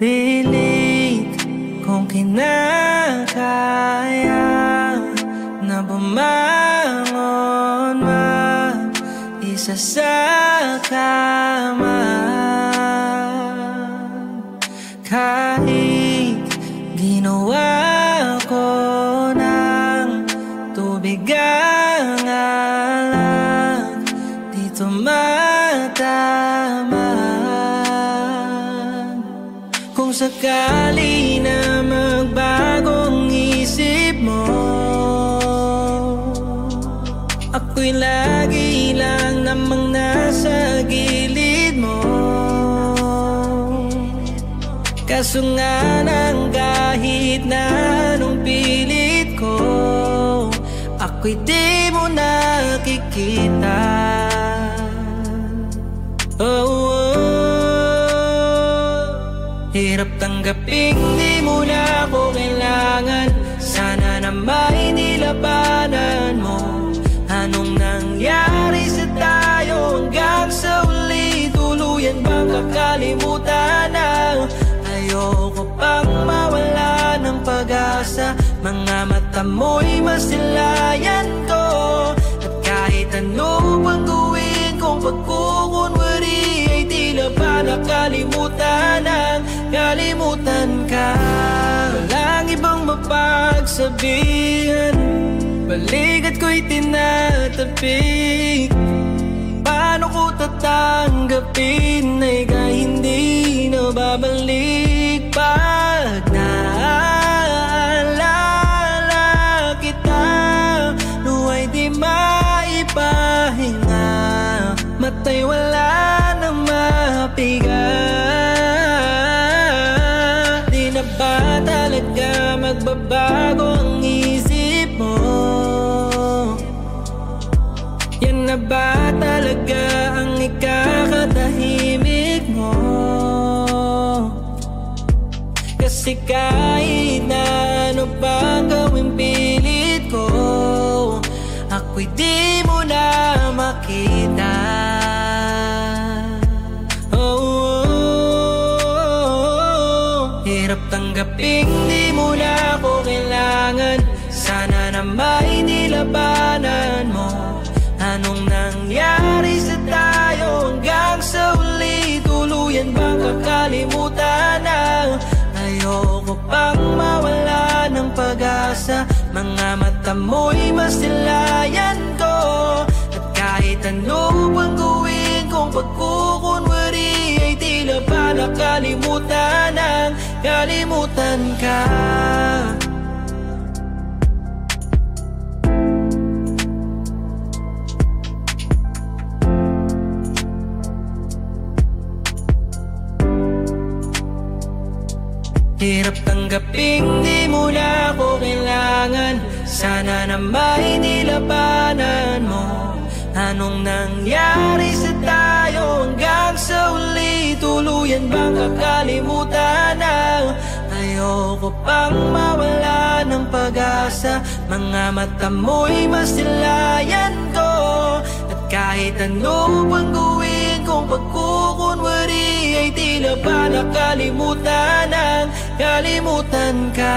Pilit kong kinakaya na bumangon mag-isa sa kama. Kahit ginawa ko ng tubig ang alak, dito matama. Kung sakali na magbagong isip mo, ako'y lagi lang namang nasa gilid mo. Kaso nga nang kahit na anong pilit ko, ako'y di mo nakikita. Hirap tanggaping di mo na ako kailangan. Sana na may nilabanan mo. Anong nangyari sa tayo hanggang sa uli? Tuluyan bang kakalimutan na? Ayoko pang mawala ng pag-asa. Mga mata mo'y masilayan ko. At kahit ano pang gawin kong pagkukunwari, ay tila ba nakalimutan ang kalimutan ka. Walang ibang mapagsabihan, balikat ko'y tinatapik. Paano ko tatanggapin ay kahit hindi na babalik? Pag naalala kita, luwa'y di maipahinga. Mata'y wala nang mapiga. Di na ba talaga magbabago ang isip mo? Yan na ba talaga ang ikakatahimik mo? Kasi kahit na ano pa gawing pilit ko, ako'y di mo na makita. Hirap tanggaping di mo na ako kailangan. Sana na may nilabanan mo. Anong nangyari sa tayo hanggang sa uli? Tuluyan bang kakalimutan na? Ayoko pang mawala ng pag-asa. Mga mata mo'y masilayan ko. At kahit ano pang gawin kong pagkukunwari, ay tila ba nakalimutan ang kalimutan ka. Hirap tanggaping di mo na ako kailangan. Sana na may nilabanan mo. Anong nangyari sa tayo hanggang sa uli? Tuluyan bang kakalimutan na? Ayoko pang mawala ng pag-asa. Mga mata mo'y masilayan ko. At kahit ano pang gawin kong pagkukunwari, ay tila ba nakalimutan ang kalimutan ka.